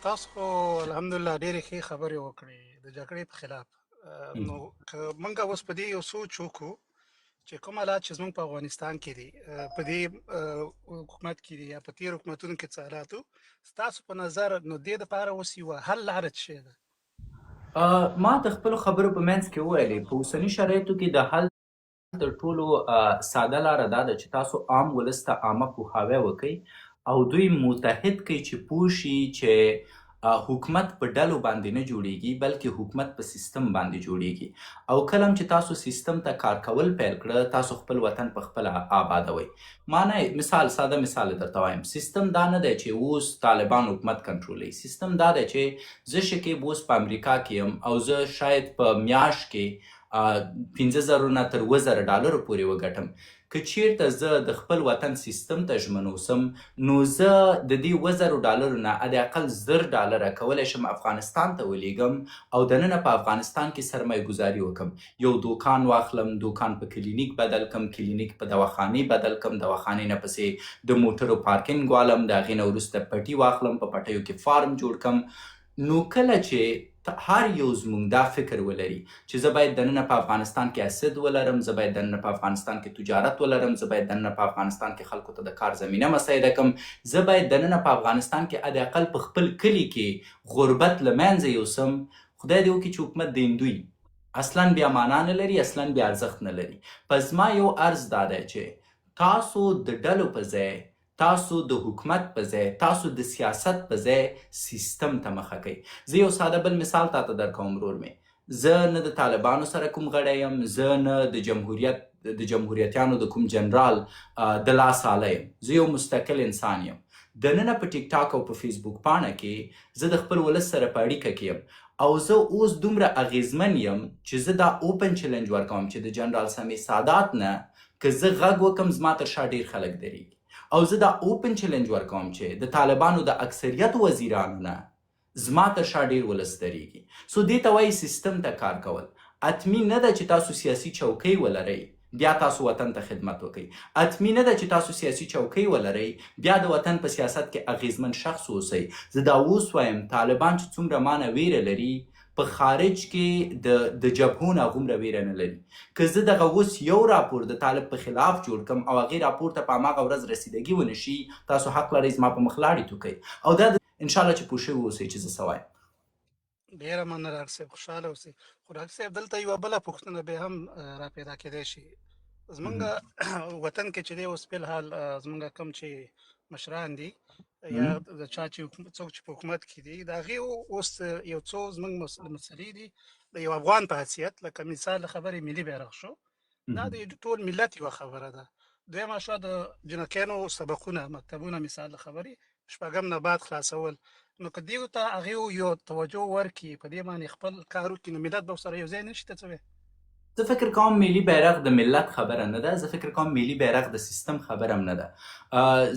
تاسو خو الحمدلله ډېرې ښې خبرې وکړې د جګړې په خلاف. نو که موږ اوس په دې یو سوچ وکړو چې کوم حالات چې زموږ په افغانستان کې دي، په دې حکومت کې دي یا په تېرو حکومتونو کې څه حالات وو، ستاسو په نظر نو دې دپاره اوس یوه حل لاره څه شی ده؟ ما د خپلو خبرو په منځ کې وویلې په اوسني شرایطو کې د حل تر ټولو ساده لاره دا ده چې تاسو عام ولس ته عامه پوهاوی وکئ او دوی متحد کړئ چې پوه شي چې حکومت په ډلو باندې نه جوړیږي بلکې حکومت په سیستم باندې جوړیږي او کله چې تاسو سیستم ته کار کول پیل کړه تاسو خپل وطن په خپله آبادوئ. ساده مثال درته وایم. سیستم دا نه دی چې اوس طالبان حکومت کنټرولوي. سیستم دا دی چې زه شکیب اوس په امریکا کې یم او زه شاید په میاشت کې 15,000 نه تر 2,000 ډالرو پورې وګټم. که چیرته زه د خپل وطن سیستم ته ژمن اوسم نو زه د دې 2,000 ډالرو نه حداقل 1,000 ډالره کولی شم افغانستان ته ولیږم او دننه په افغانستان کې سرمایه ګذاري وکړم. یو دوکان واخلم، دوکان په کلینیک بدل کړم، کلینیک په دواخانې بدل کړم، دواخانې نه پسې د موټرو پارکینګ والم، د هغې نه وروسته پټي واخلم، په پټیو کې فارم جوړ کړم. نو کله چې هر یو زموږ دا فکر ولري چې زه باید دننه په افغانستان کې اسد ولرم، زه باید دننه په افغانستان کې تجارت ولرم، زه باید دننه په افغانستان کې خلکو ته د کار زمینه مساعده کړم، زه باید دننه په افغانستان کې حداقل په خپل کلي کې غربت له منځه یوسم. خدای دې وکړي چې حکومت دیندوی اصلا بیا معنا نه لري، اصلا بیا ارزښت نه لري. پس ما یو عرض دا دی چې تاسو د ډلو په ځای، تاسو د حکومت په ځای، تاسو د سیاست په ځای سیستم ته مخه کوئ. زه یو ساده بل مثال تاته درکوم ورور مې. زه نه د طالبانو سره کوم غړی یم، زه نه د جمهوریتیانو د کوم جنرال د لاس آله یم. زه یو مستقل انسان یم. دننه په ټیک ټاک او په فیسبوک پاڼه کې زه د خپل ولس سره په اړیکه کې یم او زه اوس دومره اغیزمن یم چې زه دا اوپن چلنج ورکوم چې د جنرال سمیع سادات نه که زه غږ وکم زما تر شا ډېر خلک درېږي. او زه دا اوپن چلنج ورکوم چې د طالبانو د اکثریت وزیرانو نه زما تر شا ډېر ولس درېږي. سو دې ته وایي سیستم ته کار کول. حتمي نه ده چې تاسو سیاسي چوکۍ ولرئ بیا تاسو وطن ته خدمت وکئ. حتمي نه ده چې تاسو سیاسي چوکۍ ولرئ بیا د وطن په سیاست کې اغیزمن شخص اوسئ. زه دا اوس وایم طالبان چې څومره مانه ویره لري په خارج کې د جبهو نه هغومره ویره نه لري. که زه دغه اوس یو راپور د طالب په خلاف جوړ کړم او هغې راپور ته په هماغه ورځ رسیدګي ونه شي تاسو حق لرئ زما په مخ لاړې توکئ او دا انشاءالله چې پوه شوي اوسئ چې زه څه وایم. ډېره مننه ډاکټر صاحب، خوشحاله اوسئ. خو ډاکټر صاحب دلته یوه بله پوښتنه بیا هم را پیدا کېدی شي. زمونږ وطن کې چې دی اوس فلحال زمونږ کوم چې مشران دي یا د چا چې څوک چې په حکومت کې دي د هغې اوس یو څو زمونږ مسلې دي د یو افغان په حیثیت، لکه مثال خبرې ملي بیرغ شو، دا د ټول ملت یوه خبره ده. دویمه شوه د جنکیانو سبقونه مکتبونه مثال خبرې شپږم نه بعد خلاصول. نو که دیو ته هغې یو توجه ورکړي په دې باندې خپل کار وکړي نو ملت به ورسره یو ځای نه شي ته څه وایې؟ زه فکر کوم ملي بیرغ د ملت خبره نه ده، زه فکر کوم ملي بیرغ د سیستم خبره هم نه ده.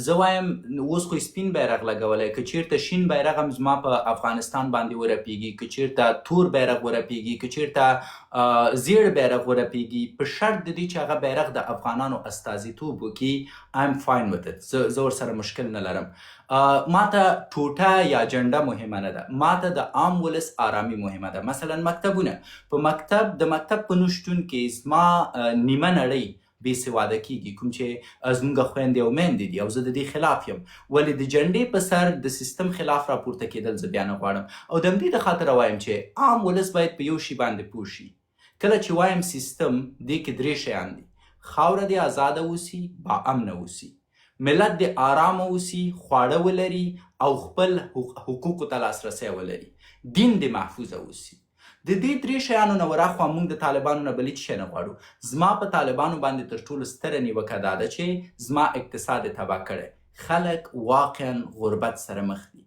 زه وایم اوس خو سپین بیرغ لګولی، که چیرته شین بیرغ هم زما په افغانستان باندې ورپیږي، که چیرته تور بیرغ ورپیږي، که چیرته زیړ بیرغ ورپیږي، په شرط د دې چې هغه بیرغ د افغانانو استازیتوب وکړي I'm fine with it. زه ورسره مشکل نه لرم. ما ته ټوټه یا جنډه مهمه نه ده، ما ته د عام ولس آرامي مهمه ده. مثلا مکتبونه، د مکتب په نشتون کې زما نیمه نړۍ بې سواده کیږي، کوم چې زموږ خویندې او میندې دي او زه د دې خلاف یم. ولې د جنډې په سر د سیستم خلاف راپورته کېدل زه بیا نه غواړم. او د همدې د خاطره وایم چې عام ولس باید په یو شي باندې پوه شي. کله چې وایم سیستم، دې کې 3 شیان دي: خاوره دې آزاده اوسي، با امنه اوسي، ملت دې آرامه اوسي، خواړه ولري او خپل حقوقو ته لاسرسی ولري، دین دې محفوظه اوسي. د دې 3 شیانو نه وراخوا موږ د طالبانو نه بل هېڅ شی نه غواړو. زما په طالبانو باندې تر ټولو ستره نیوکه دا ده چې زما اقتصاد یې تباه کړی. خلک واقعا غربت سره مخ دي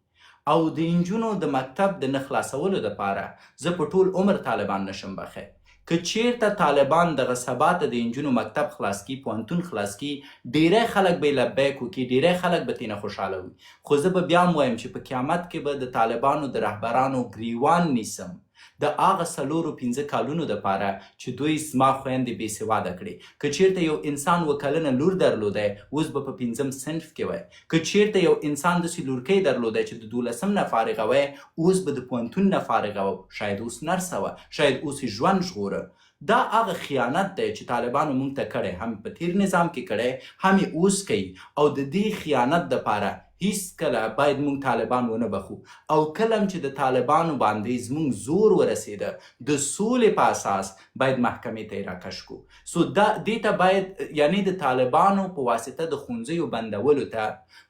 او د نجونو د مکتب د نه خلاصولو دپاره زه په ټول عمر طالبان نشم بخی. که چیرته طالبان دغه سبا ته د نجونو مکتب خلاص کړي، پوهنتون خلاص کړي، ډیری خلک به یې لبیک وکړي، ډیری خلک به ترېنه خوشحاله وي. خو زه به بیا هم وایم چې په قیامت کې به د طالبانو د رهبرانو ګریوان نیسم د هغه 4-5 کالونو دپاره چې دوی زما خویندې بېسواده کړي. که چیرته یو انسان 7 کلنه لور درلودی اوس به په 5م صنف کې وی. که چیرته یو انسان داسې لورکۍ درلودی چې د 12م نه فارغه وی اوس به د پوهنتون نه فارغه وه، شاید اوس نرسه وه، شاید اوس یې ژوند ژغوره. دا هغه خیانت دی چې طالبانو موږ ته کړی، هم په تیر نظام کې کړی، هم یې اوس کوي. او د دې خیانت دپاره هیڅکله باید موږ طالبان ونه بخو. او کله چې د طالبانو باندې زموږ زور ورسېده د سولې په اساس باید محکمې ته یې راکش کړو. سو دې ته باید یعنی د طالبانو په واسطه د ښوونځیو بندولو ته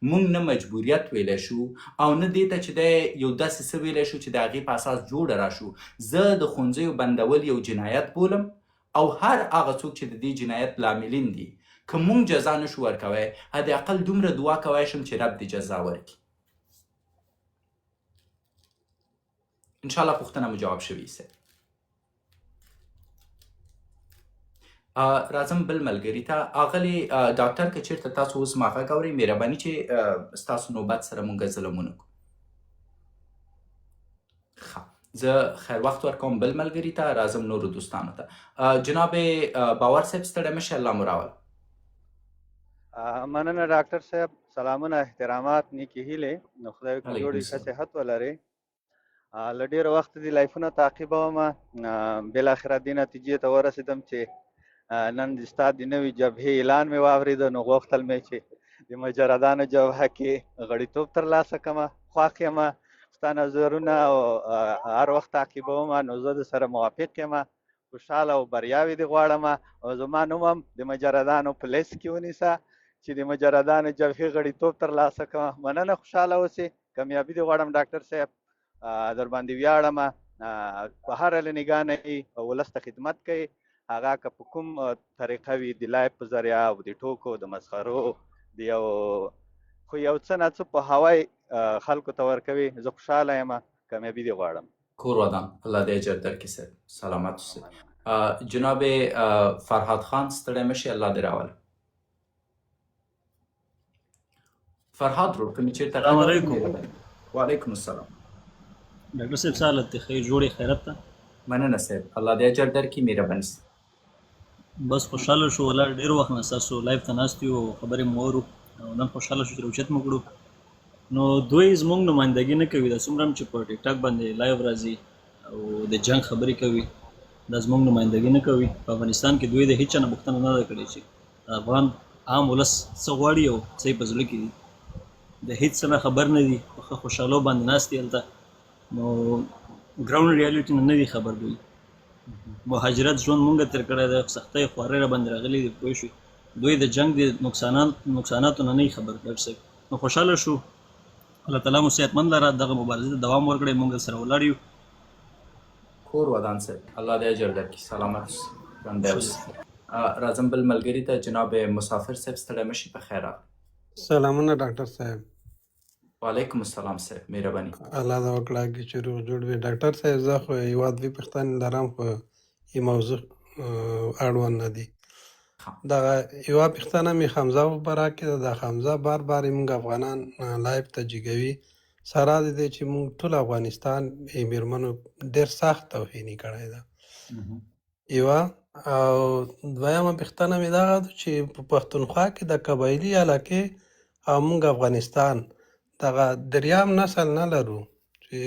موږ نه مجبوریت ویلی شو او نه دې ته چې دی یو داسې څه ویلی شو چې د هغې په اساس جوړه راشو. زه د ښوونځیو بندول یو جنایت بولم او هر هغه څوک چې د دې جنایت لاملین دي که مونږ جزا نشو ورکوی، حداقل دومره دعا کوی شم چې رب دې جزا ورکړي. انشاءالله پوښتنه مو جواب شوي سي. راځم بل ملګري ته. اغلې ډاکټر که چېرته تاسو اوس ما غږ اورئ، مهرباني چې ستاسو نوبت سره مونږ ظلمونه کړو. ښه، زه خیر وخت ورکوم بل ملګري ته، راځم نورو دوستانو ته. جناب باور صاحب ستړی مه شئ، الله مو راول. مننه ډاکټر صاحب، سلامونه، احترامات، نیکې هیلې، نو خدای وکړي جوړې ښه صحت ولرئ. له ډېره وخته دې لایفونه تعقیبوم، بالاخره دې نتیجې ته ورسېدم چې نن د ستا د نوې جبهې اعلان مې واورېده، نو غوښتل مې چې د مجردانو جبهه کې غړیتوب ترلاسه کړمه. خوښ یم، ستا نظرونه هر وخت تعقیبوم، نو زه د سره موافق یم. خوشحاله او بریاوې دې غواړم او زما نوم هم د مجردانو په لیست کې ونیسه چې د مجردانو جبهې غړیتوب ترلاسه کړم. مننه، خوشحاله اوسې، کامیابي دې غواړم ډاکټر صاحب. در باندې ویاړم، په هره له نګاه نه یې ولس ته خدمت کوي، هغه که په کوم طریقه وي، د لایف په ذریعه او د ټوکو د مسخرو د یو خو یو څه نه څه په هوای خلکو ته ورکوي. زه خوشحاله یم، کامیابي دې غواړم. کور ودان، الله دې اجر درکړي صاحب، سلامت اوسئ. جناب فرهاد خان ستړی مه شئ، الله دې راوله. فرهاد ورور که مې چېرته السلام علیکم. وعلیکم السلام. ډاکټر صاحب څه حالت دی؟ خیر جوړې خیرت ته؟ مننه صاحب، الله دې اجر درکړي، مهرباني سي. بس خوشحاله شو، ولاړ ډېر وخت نه ستاسو لایف ته ناست یو او خبرې مو اورو، او نن خوشحاله شو چې روچت مو کړو. نو دوی زموږ نمایندګي نه کوي، دا څومره هم چې په ټیک ټاک باندې لایو راځي او د جنګ خبرې کوي، دا زموږ نمایندګي نه کوي. په افغانستان کې دوی د هیڅ چا نه پوښتنه نه ده کړې چې افغان عام ولس څه غواړي او څه یې په زړه کې دي. د هیڅ څه نه خبر نه دي، په ښه خوشحالو باندې ناست دي هلته، نو ګراوند ریالټي نه دي خبر. دوی مهاجرت ژوند مونږ تېر کړی دی، سختۍ خوارۍ را باندې راغلي دي، پوه شوې. دوی د جنګ د نقصاناتو نه نه خبر. ډاکټر صاحب نو خوشحاله شو، الله تعالی مو صحتمند لره، دغه مبارزې ته دوام ورکړئ، مونږ سره ولاړ یو. کور ودان صاحب، الله دې اجر درکړي، سلامت اوسئ، ژوندی اوسئ. راځم بل ملګري ته، جناب مسافر صاحب ستړی مه شئ، پخیر راغلی. سلامونه ډاکټر صاحب. وعلیکم السلام صاحب، مهرباني. الله دې وکړه چې روغ جوړ وي. ډاکټر صاحب زه خو یوه دوې پوښتنې لرم، خو یې موضوع اړوند نه دي. دغه یوه پوښتنه مې حمزه په باره کې ده. د حمزه بار بار یې موږ افغانان لایف ته جګوي، سره د دې چې موږ ټول افغانستان یې مېرمنو ډېر سخت توهیني کړی ده. یوه او دویمه پوښتنه مې دغه ده چې په پښتونخوا کې د قبایلي علاقې او موږ افغانستان دغه دریم نسل نه لرو چې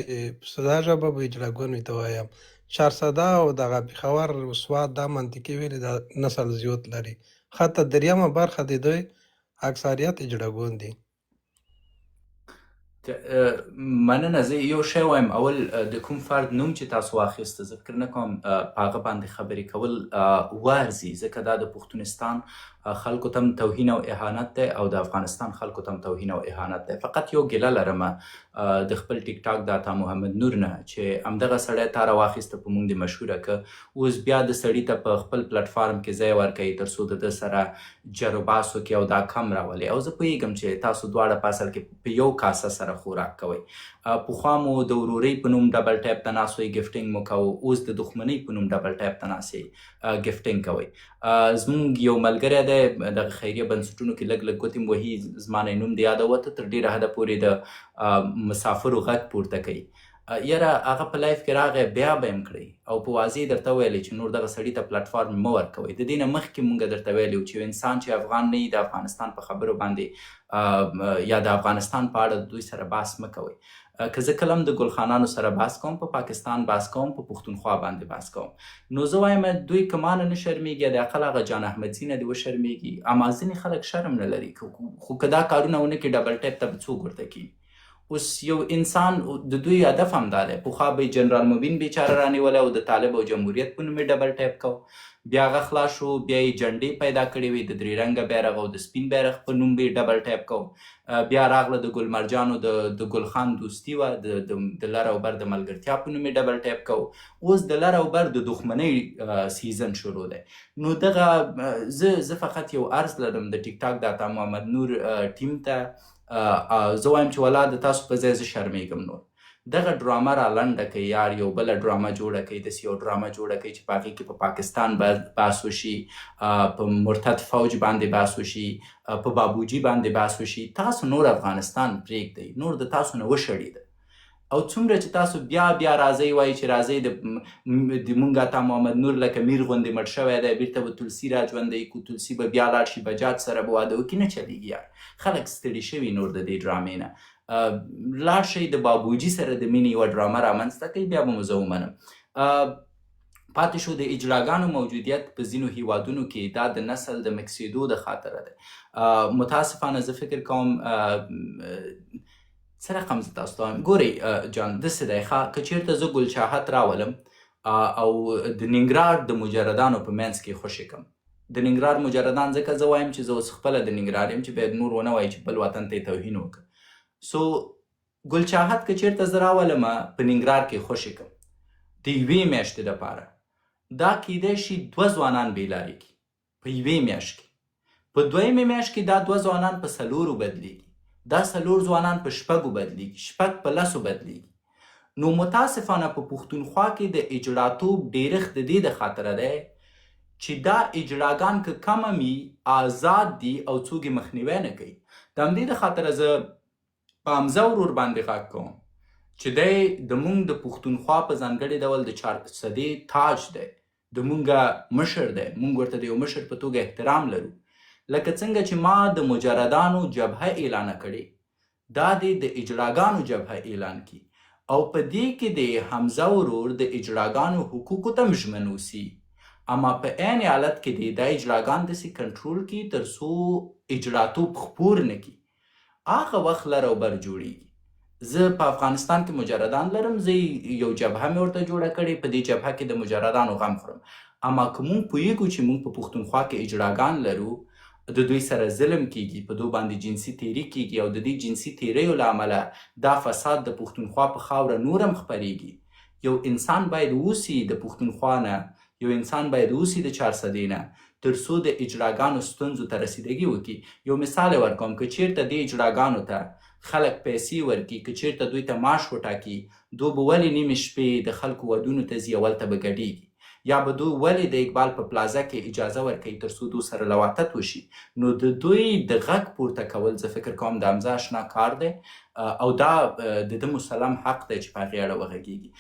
په ساده ژبه به اجلاګونې ته وایم، چارسده او دغه پېښور سوات دا منطقې ویلې د نسل زیات لري، حتی دریمه برخه د دوی اکثریت اجلاګون دي. مننه. زه یو شی وایم، اول د کوم فرد نوم چې تاسو واخیسته زه فکر نه کوم په هغه باندې خبرې کول وارزي، ځکه دا د پښتونستان خلکو ته هم توهین او اهانت دی او د افغانستان خلکو ته هم توهین او اهانت دی. فقط یو ګیله لرم د خپل ټیک ټاک د عطا محمد نور نه چې همدغه سړی تا راواخیسته په موږ د مشهوره که اوس بیا د سړي ته په خپل پلټفارم کې ځای ورکوي تر څو د ده سره جروباس وکړي او دا کم راولي. او زه پوهېږم چې تاسو دواړه په اصل کې په یو کاسه سره خوراک کوئ. پخوا مو د ورورۍ په نوم ډبل ټایپ ته ناست وئ ګفټینګ مو کوو، اوس د دښمنۍ په نوم ډبل ټایپ ته ناست یې ګفټینګ کوئ. زموږ یو ملګری دی دغه خیریه بنسټونو کې لږ لږ ګوتې م وهي، زما نه یې نوم د یاده وته، تر ډېره حده پورې د مسافرو غږ پورته کوي. یاره هغه په لایف کې راغی بیا به یم کړئ او په واضح درته ویلی چې نور دغه سړي ته پلټفارم مه ورکوئ. د دې نه مخکې مونږ درته ویلي وو چې یو انسان چې افغان نه وي د افغانستان په خبرو باندې یا د افغانستان په اړه د دوی سره بحث مه کوئ. که زه کله هم د ګلخانانو سره بحث کوم، په پاکستان بحث کوم، په پښتونخوا باندې بحث کوم، نو زه وایم دوی که مانه نه شرمېږي، د اقل هغه جان احمدزي نه دې وشرمېږي. اما ځینې خلک شرم نه لري، خو که دا کارونه ونه کړي ډبل ټیپ ته به څوک ورته کړي. اوس یو انسان د دوی هدف همدا دی. پخوا به یې جنرال مبین بیچاره رانیولی او د طالب او جمهوریت په نوم یې ډبل ټیپ کو، بیا هغه خلاص شو، بیا یې جنډې پیدا کړې وې د درې رنګه بیرغ او د سپین بیرغ په نوم به یې ډبل ټیپ کو. بیا راغله د ګل مرجانو د ګلخان دوستي وه، د لر او بر د ملګرتیا په نوم یې ډبل ټیپ کو. اوس د لر او بر د دښمنۍ سیزن شروع دی. نو دغه زه فقط یو عرض لرم د ټیک ټاک د عطا محمد نور ټیم ته، زه وایم چې والله د تاسو په ځای زه شرمېږم. نور دغه ډرامه را لنډه کوي، یار یو بله ډرامه جوړه کوي، داسې یو ډرامه جوړه کوي چې په هغې کې په پاکستان بحث وشي، په مرتد فوج باندې بحث وشي، په بابوجي باندې بحث وشي. تاسو نور افغانستان پرېږدئ، نور د تاسو نه وشړېده. او څومره چې تاسو بیا راځئ وایي چې راځئ د مونږ عطا محمد نور لکه میر غوندې مړ شوی دی، بیرته به تلسي را ژوندی کړو، تلسي به بیا لاړ شي، بجات سره به واده وکړي. نه چلېږي یار، خلک ستړي شوي نور د دې ډرامې نه. لاړ شئ د بابوجي سره د مینې یوه ډرامه رامنځته کوي، بیا به مو زه ومنم. پاتې شو د اجلاګانو موجودیت په ځینو هیوادونو کې، دا د نسل د مکسېدو د خاطره ده. متاسفانه زه فکر کوم څه رقم زه تاسو ته وایم، ګورئ جان داسې دی ښه، که چېرته زه ګلچاحت راولم او د ننګرهار د مجردانو په منځ کې خوشې کړم. د ننګرهار مجردان ځکه زه وایم چې زه اوس خپله د ننګرهار یم چې باید نور ونه وایي چې بل وطن ته یې توهین وکړه. سو ګلچاحت که چېرته زه راولمه په ننګرهار کې خوشې کړم د یوې میاشتې دپاره، دا کیدای شي 2 ځوانان بېلارې کړي په یوې میاشت کې. په دویمې میاشت کې دا 2 ځوانان په 4 بدلیږي، دا 4 ځوانان په 6 بدلیږي، 6 په 10 بدلیږي. نو متاسفانه په پښتونخوا کې د اجړاتوب ډېرښت د دې د خاطره دی چې دا اجړاګان که کم وي آزاد دي او څوک یې مخنیوی نه کوي. د همدې د خاطره زه په حمزه ورور باندې غږ کوم چې دی د مونږ د پښتونخوا په ځانګړي ډول د 400 تاج دی، د مونږ مشر دی، مونږ ورته د یو مشر په توګه احترام لرو. لکه څنګه چې ما د مجردانو جبهه اعلان کړې، دا دې د اجړاګانو جبهه اعلان کړي او په دې کې د حمزه ورور د اجړاګانو حقوقو ته ژمن اوسي، اما په عین حالت کې دې دا اجړاګان داسې کنټرول کړي تر څو اجړاتوب خپور نه کړي. هغه وخت لر او بر جوړېږي. زه په افغانستان کې مجردان لرم، زه یو جبهه مې ورته جوړه کړې، په دې جبهه کې د مجردانو غم خورم. اما که مونږ پوهېږو چې مونږ په پښتونخوا کې اجړاګان لرو، د دوی سره ظلم کیږي، په دوی باندې جنسي تیري کیږي او د دې جنسي تیریو له امله دا فساد د پښتونخوا په خاوره نور هم خپریږي. یو انسان باید اوسي د پښتونخوا نه، یو انسان باید اوسي د 400 نه تر څو د اجړاګانو ستونزو ته رسیدګي وکړي. یو مثال ورکوم، که چیرته دې اجړاګانو ته خلک پیسې ورکړي، که چیرته دوی ته معاش وټاکي، دوی به ولې نیمې شپې د خلکو ودونو ته ځي، اولته به ګډېږي، یا به دوی ولې د اقبال په پلازه کې اجازه ورکوي تر څو دوی سره لواطت وشي. نو د دوی د غږ پورته کول زه فکر کوم د حمزه اشنا کار دی او دا د ده مسلم حق دی چې په هغې اړه وغږېږي.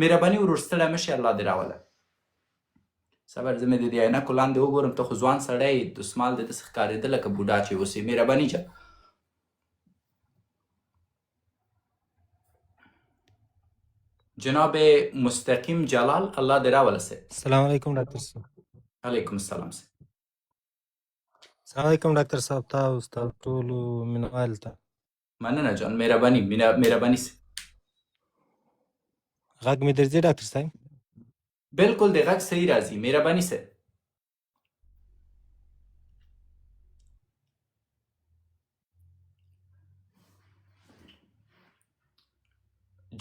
مهرباني ورور ستړی مه شي، الله دې راوله. صبر زه مې د دې عینکو لاندې وګورم، ته خو ځوان سړی یې، دسمال دې داسې ښکارېده لکه بوډا چې اوسې. مهرباني جان. جناب مستقیم جلال، الله دې راوله صاحب. السلام علیکم ډاکټر صاحب. علیکم السلام صاحب. السلام علیکم ډاکټر صاحب، تاسو ته ټولو مینوال ته مننه جان، مهرباني مهرباني صاحب. غږ مې درځي ډاکټر صاحب؟ بالکل د غږ صحیح راځي، مهرباني صاحب.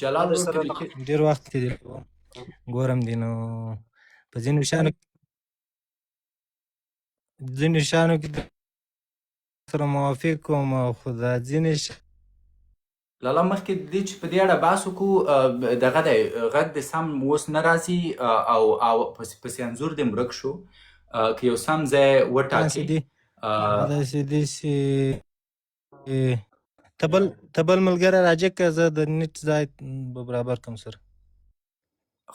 جلال ډېر وخت کې ګورم دی، نو په ځینو شیانو کې سره موافق کوم، خو دا ځینې لالا مخکې د دې چې په دې اړه بحث وکړو، دغه دی غږ د سم اوس نه راځي او پسې انځور دې ورک شو. که یو سم ځای وټاکي داسې دي چې ته بل ملګری راجع که زه د نیټ ځای به برابر کړم سر.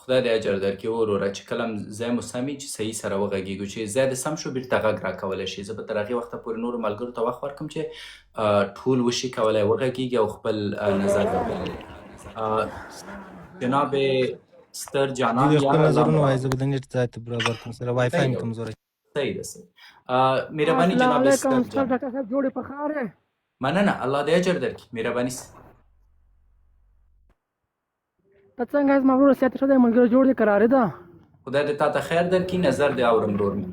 خدای دې اجر درکړي وروره چې کله هم ځای مو سم وي چې صحیح سره وغږېږو چې ځای دې سم شو بېرته غږ راکولی شي. زه به تر هغې وخته پورې نورو ملګرو ته وخت ورکړم چې ټول وشي کولی وغږېږي او خپل نظر وکړي. جناب ستر جانان دوی خپل نظرونه وایي، زه به د نیټ ځای ته برابر کړم سره. وای فای مې کمزوری. صحیح ده صحیح. مهرباني جناب ستر جان. ډاکټر صاحب جوړې په خارې. مننه، الله دې اجر درکړي. مهرباني ته څنګه یې زما وروره صحت ښه دی ملګری جوړ دې کرارې ده. خدای دې تا ته خیر درکړي. نظر دې اورم ورور مې.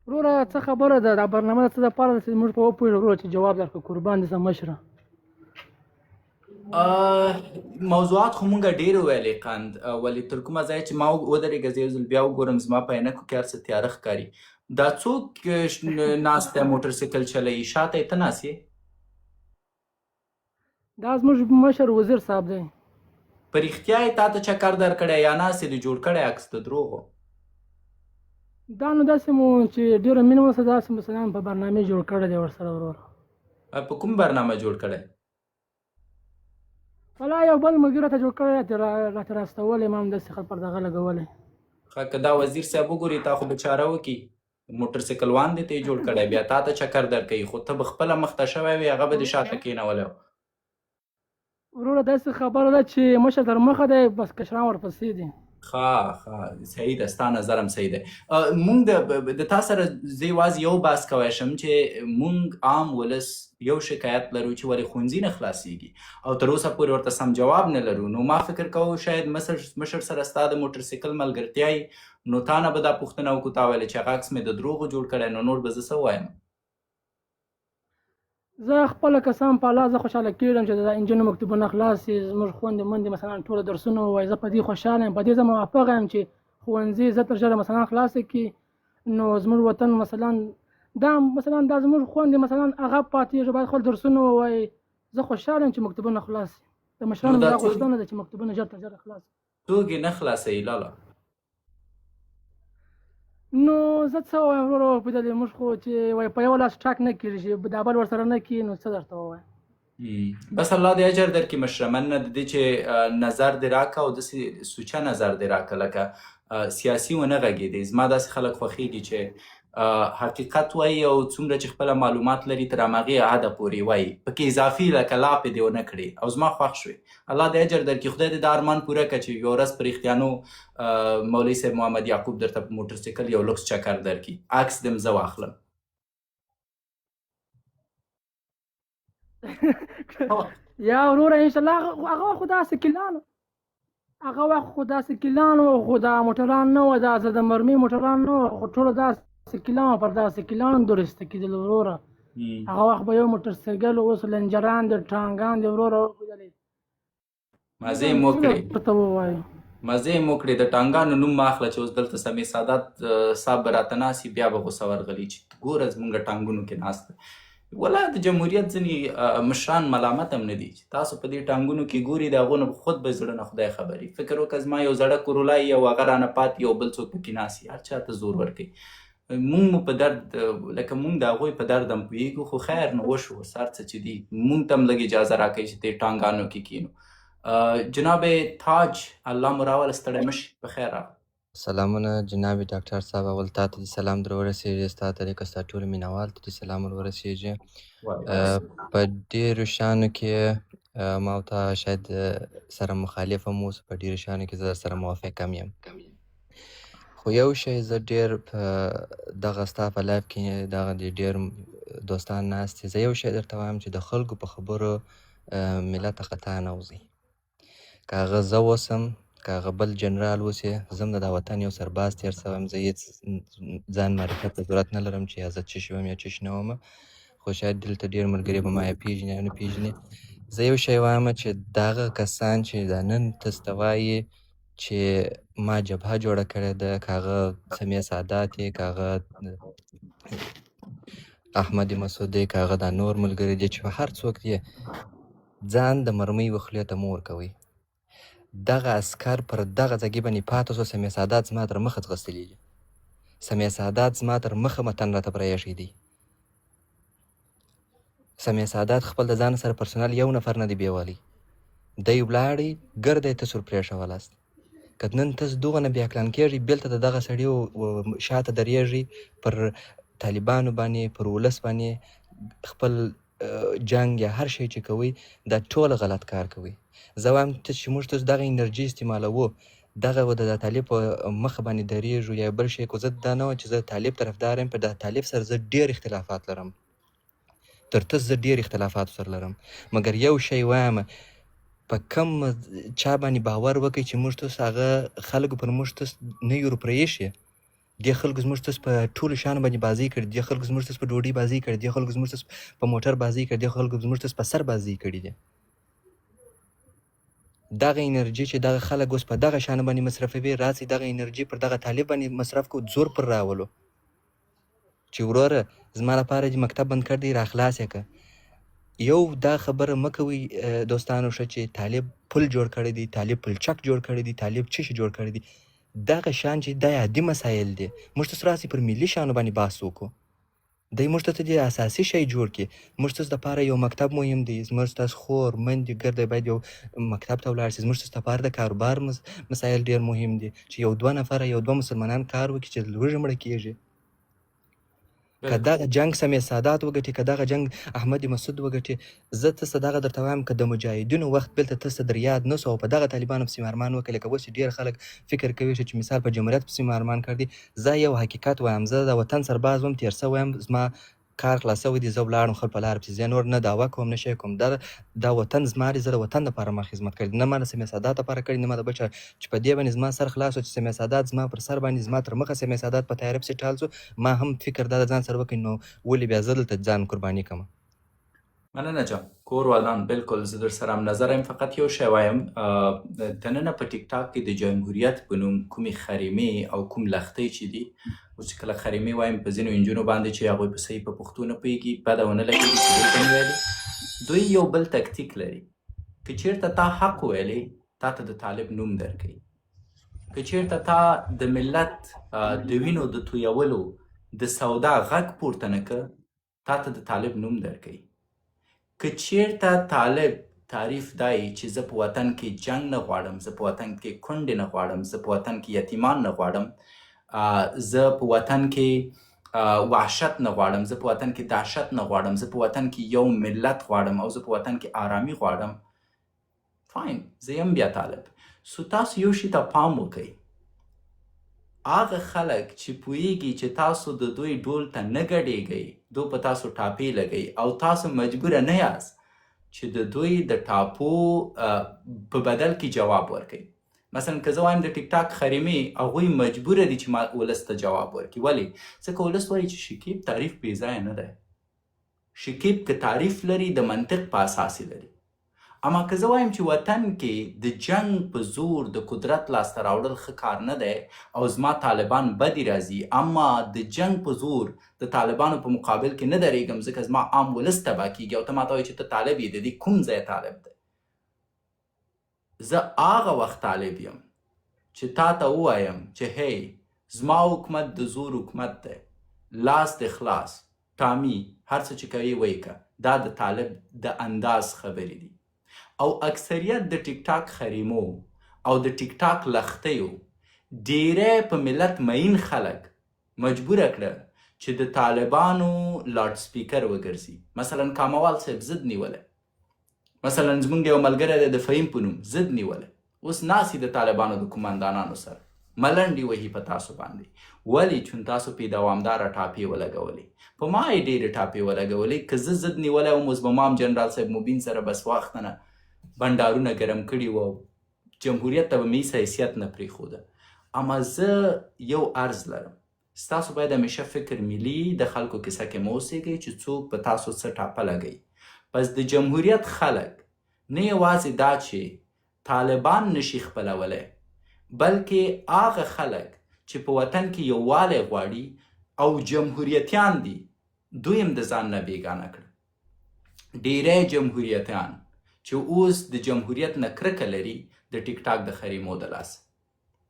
وروره څه خبره ده دا برنامه د څه دپاره ده چې موږ په وپوهېږو وروره چې جواب درکړو. قربان دې شه مشره. موضوعات خو مونږ ډېر ویلې قند ولې تر کومه ځایه چې ما ودرېږه زه یو ځل بیا وګورم زما په عینکو کې هر څه تیاره ښکاري. دا څوک ناست دی موټرسایکل چلوي؟ شاته یې ته ناست یې؟ دا زموږ مشر وزیر صاحب دی. په رښتیا یې تا ته چکر درکړی یا ناست یې د جوړ کړی عکس د دروغو؟ دا نو داسې مو چې ډېره مینه مو سره داسې مثلا په برنامې جوړ کړی دی ورسره وروره. په کوم برنامه جوړ کړی؟ والله یو بل ملګري راته جوړ کړی راته راستولی ما هم داسې خط پر دغه لګولی. ښه که دا وزیر صاحب وګوري تا خو بچاره وکړي. موټرسایکلوان دې ته یې جوړ کړی بیا تا ته چکر درکوي خو ته به خپله مخته شوی وې هغه به دې شاته کېنولی و. وروره داسې خبره ده چې مشر تر مخه دی بس کشران ورپسې دي. ښه صحیح ده ستا نظر هم صحیح دی. مونږ د تا سره زه یوازې یو بحث کوی شم چې مونږ عام ولس یو شکایت لرو چې ولې ښوونځي نه خلاصیږي او تر اوسه پورې ورته سم جواب نه لرو. نو ما فکر کوو شاید مشر سره ستا د موټرسایکل ملګرتیا یي نو تا نه به دا پوښتنه وکړو تا ویلې چې هغه عکس مې د دروغو جوړ کړی نو نور به زه څه ووایم؟ زه خپله قسم په الله زه خوشحاله کېږم چې د انجونو مکتوبونه خلاص شي زموږ خویندې مندې مثلا ټوله درسونه ووایي. زه په دې خوشحاله یم په دې زه موافقه یم چې ښوونځي زه تر ژره مثلا خلاصه کړي نو زموږ وطن مثلا دا زموږ خویندې مثلا هغه پاتېږي باید خپل درسونه ووایي. زه خوشحاله یم چې مکتوبونه خلاص شي. د مشرانو دا غوښتنه ده چې مکتوبونه ژر تر ژره خلاص شي. څوک یې نه خلاصوي لاله؟ نو زه څه ووایم وروره پوهېدلې موږ خو چې وایي په یو لاس ټاک نه کېږي چې دا بل ورسره نه کړي نو څه درته ووایم. بس الله دې اجر درکړي مشره. مننه د دې چې نظر دې راکړه او داسې سوچه نظر دې راکړه لکه سیاسي ونه غږېدې. زما داسې خلک خوښېږي چې حقیقت وایي او څومره چې خپله معلومات لري تر هماغې حده پورې وایي پکې اضافي لکه لاپې دې ونه کړې او زما خوښ شوې. الله دې اجر درکړي. خدای دې دا ارمان پوره کړه چې یوه ورځ په رښتیانو مولوي صاحب محمد یعقوب درته په موټرسایکل یو لوکس چکر درکړي عکس دې هم زه واخلم. یا وروره انشاءالله هغه وخت خو داسې کلانو خو دا موټران نه وه دا د مرمۍ موټران نه وه خو ټوله داسې کلان پر داسې کلان درسته کېدل وروره. هغه وخت به یو موټرسایکل اوس لنجران دي ټانګان دي وروره وپوهېدلې مزې یې مو کړې ورته ووایو مزې یې مو کړې د ټانګانو نوم مه اخله چې اوس دلته سمې سادات صاحب به راته ناست وي بیا به غوسه ورغلي چې ګوره زمونږ ټانګونو کې ناست دی. والله د جمهوریت ځینې مشران ملامت هم نه دي چې تاسو په دې ټانګونو کې ګوري د هغو نه خود به زړه نه خدای خبري. فکر وکړه زما یو زړه کورولا یي او هغه رانه پاتې یو بل څوک پکې ناست وي هر چا ته زور ورکوي. مونږ مو په درد لکه مونږ د هغوی په درد هم پوهېږو خو خیر نو وشو اوس هر څه چې دي مونږ ته هم لږ اجازه راکوي چې دې ټانګانو کې کینو. جناب تاج الله مو راوله ستړی مه شي په خیر راغله. سلامونه جناب ډاکټر صاحب اول تا ته دې سلام در ورسېږي ستا طریقه ستا ټولو مینوال ته دې سلام ور ورسېږي. په ډېرو شیانو کې ما او تا شاید سره مخالف هم اوسو په ډېرو شیانو کې زه سره موافق هم یم خو یو شی زه ډېر په دغه ستا په لایف کې دغه ډېر دوستان ناست دي زه یو شی درته وایم چې د خلکو په خبرو ملت ته خطا نه وځي که هغه زه اوسم که هغه بل جنرال اوسي زه هم د دا وطن یو سرباز تېر سوی یم زه هېڅ ځان معرفت ته ضرورت نه لرم چې یا زه څه شی وم یا څه شي نه ومه خو شاید دلته ډېر ملګري به ما یا پېژني یا نه پېژني. زه یو شی وایم چې دغه کسان چې دا نن تاسو ته وایي چې ما جبهه جوړه کړې ده که هغه سمیع سادات یې که هغه احمد مسعود دی که هغه دا نور ملګري دي چې هر څوک دی ځان د مرمۍ وخلې ته مه ورکوئ. دغه عسکر پر دغه ځګي باندې پاته سو سمیع سادات زما تر مخه ځغستلي دي سمیع سادات زما تر مخه متن راته پرېښی دی سمیع سادات خپل د ځان سره پرسنل یو نفر نه دی بیولی، دی ولاړی ګرده یې تاسو پرېښولاست. که نن تاسو دغه نه بیاکلان کېږي بېلته د دغه سړي شاته درېږي پر طالبانو باندې، پر ولس باندې خپل جنګ یا هر شی چې کوئ دا ټوله غلط کار کوئ. زه وایم چې موږ تاسو دغه انرژي استعمالوو، دغه د طالب په مخ باندې درېږو یا بل شی. خو زه دا نه وایم چې زه طالب طرفدار یم، په د طالب سره زه ډېر اختلافات لرم، تر تاسو زه ډېر اختلافات سره لرم، مګر یو شی وایم په کم چا باندې باور وکړئ چې موږ تاسو هغه خلکو پر موږ تاسو نه یو پرېښي. دې خلکو زموږ تاسو په ټولو شیانو باندې بازۍ کړي، دې خلکو زموږ تاسو په ډوډۍ بازۍ کړي، دې خلکو زموږ تاسو په موټر بازۍ کړي، دې خلکو زموږ تاسو په سر بازۍ کړي دي. دغه انرژي چې دغه خلک اوس په دغه شیانو باندې مصرفوي، راسئ دغه انرژي پر دغه طالب باندې مصرف کړو، زور پر راولو چې وروره زما لپاره دې مکتب بند کړ دی، راخلاص یې که. یو دا خبره مه کوئ دوستانو ښه چې طالب پل جوړ کړی دی، طالب پلچک جوړ کړی دی، طالب څه شي جوړ کړی دی. دغه شیان چې دا عادي مسایل دي، موږ تاسو راسئ پر ملي شیانو باندې بحث وکړو. دی موږ ته دې اساسي شی جوړ کړي. موږ تاسو دپاره یو مکتب مهم دی، زموږ تاسو خور میندې ګرده باید یو مکتب ته ولاړ شي. زموږ تاسو دپاره د کاروبار مسایل ډېر مهم دي چې یو دوه نفره یو دوه مسلمانان کار وکړي چې لوږې مړه کېږي. که دغه جنګ سمیع سادات وګټي، که دغه جنګ احمد مسعود وګټي، زه تاسو دغه درته وایم که د مجاهدینو وخت بېلته تاسو در یاد نه سو او په دغه طالبانو پسې ارمان وکړي، لکه اوس چې ډېر خلک فکر کوي چې مثال په جمهوریت پسې ارمان کړی. زه یو حقیقت وایم، زه د وطن سرباز وم، تېر سوی یم، زما کار خلاص شوی دی، زه ولاړم خپل په لاره پسې، زه نور نه دعوه کوم نه شی کوم. دا وطن زما دی، زه د وطن دپاره ما خدمت کړی، نه ما د سمیع سادات دپاره کړی، نه ما د بل چا. چې په دې باندې زما سر خلاص و چې سمیع سادات زما پر سر باندې زما تر مخه سمیع سادات په تیاره پسې ټال شو، ما هم فکر دا د ځان سره وکړي نو ولې بیا زه دلته ځان قرباني کړم. مننه جان. کور ودان بالکل زه در سره همنظره یم. فقط یو شی وایم، دننه په ټیک ټاک کې د جمهوریت په نوم کومې خریمې او کوم لښتۍ چې دي، اوس چې کله خریمې وایم په ځینو نجونو باندې چې هغوی په صحیح په پښتو نه پوهېږي، بده ونه لګېږي چې دلته مې ویلې. دوی یو بل تکتیک لري. که چېرته تا حق وویلې، تا ته د طالب نوم درکوي. که چېرته تا د ملت د وینو د تویولو د سودا غږ پورته نه کړه، تا ته د طالب نوم درکوي. که چېرته طالب تعریف دای چې زه په وطن کې جنګ نه غواړم، زه په وطن کې کونډې نه غواړم، زه په وطن کې یتیمان نه غواړم، زه په وطن کې وحشت نه غواړم، زه په وطن کې دهشت نه غواړم، زه په وطن کې یو ملت غواړم او زه په وطن کې آرامي غواړم، فاین، زه یم بیا طالب. سو تاسو یو شي ته پام وکئ. هغه خلک چې پوهیږي چې تاسو د دوی ډول ته نه ګډېږئ، دو په تاسو ټاپې لګئ او تاسو مجبوره نه یاست چې د دوی د ټاپو په بدل کې جواب ورکئ. مثلا که زه وایم د ټیک ټاک خریمې، هغوی مجبوره دي چې ما ولس ته جواب ورکړي. ولې؟ ځکه ولس وایي چې شکیب تعریف بې ځایه نه دی. شکیب که تعریف لري د منطق په اساس لري. اما که زه وایم چې وطن کې د جنگ په زور د قدرت لاسته راوړل ښه کار نه دی او زما طالبان بدې راځي، اما د جنگ په زور د طالبانو په مقابل کې نه درېږم ځکه زما عام ولس تباه کېږي او ته ماته وایي چې ته طالب یې، د دې کوم ځای طالب دی؟ زه هغه وخت طالب یم چې تا ته ووایم چې هی زما حکومت د زور حکومت دی، لاس د خلاص، ټامي، هر څه چې کوي وایي که. دا د طالب د انداز خبرې دي. او اکثریت د ټیک ټاک خریمو او د ټیک ټاک لښتیو ډیری په ملت مین خلک مجبوره کړه چې د طالبانو لاډ سپیکر وګرځي. مثلا کاموال صاحب ضد نیولی، مثلا زمونږ یو ملګری دی د فهیم په نوم ضد نیولی، اوس ناستي د طالبانو د قمندانانو سره ملنډې وهي په تاسو باندې. ولې؟ چون تاسو پې دوامداره ټاپې ولګولې، په ما یې ډېرې ټاپې ولګولې. که زه ضد نیولی وم، اوس به ما هم جنرال صاحب مبین سره بس وخته نه بنډارونه ګرم کړي وو، جمهوریت ته به مې هېڅ حیثیت نه پرېښوده. اما زه یو عرض لرم، ستاسو باید همیشه فکر ملي د خلکو کیسه کې مه اوسېږئ چې څوک په تاسو څه ټاپه لګوي. پس د جمهوریت خلک نه یوازې دا چې طالبان نشي خپلولی، بلکې هغه خلک چې په وطن کې یووالی غواړي او جمهوریتیان دي، دوی هم د ځان نه بېګانه کړه. ډیری جمهوریتیان چې اوس د جمهوریت نه کرکه لري، د ټیک ټاک د خریمو د لاسه،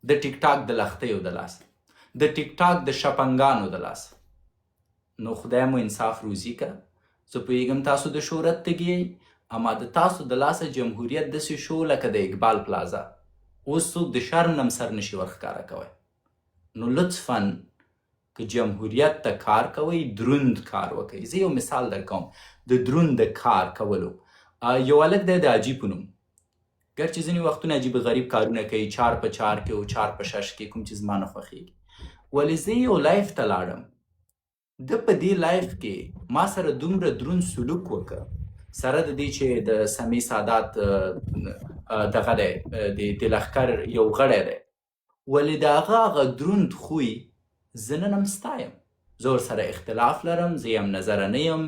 د ټیک ټاک د لښتیو د لاسه، د ټیک ټاک د شپنګانو د لاسه. نو خدای مو انصاف روزي که. زه پوهېږم تاسو د شهرت تږي یئ، اما د تاسو د لاسه جمهوریت داسې شو لکه د اقبال پلازا. اوس څوک د شرم نه هم سر نشي ورښکاره کوی. نو لطفا که جمهوریت ته کار کوئ دروند کار وکئ. زه یو مثال در کوم د دروند کار کولو. یو هلک دی د عجیب په نوم، ګر چې ځینې وختونه عجیب غریب کارونه کوي، 4 په 4 کې او 4 په 6 کې، کوم چې زما نه خوښېږي. ولې زه یو لایف ته لاړم، ده په دې لایف کې ما سره دومره دروند سلوک وکړه، سره د دې چې د سمیع سادات دغه دی د لښکر یو غړی دی، ولې د هغه دروند خوی زه نن هم ستایم. زه ورسره اختلاف لرم، زه یم نظره نه یم،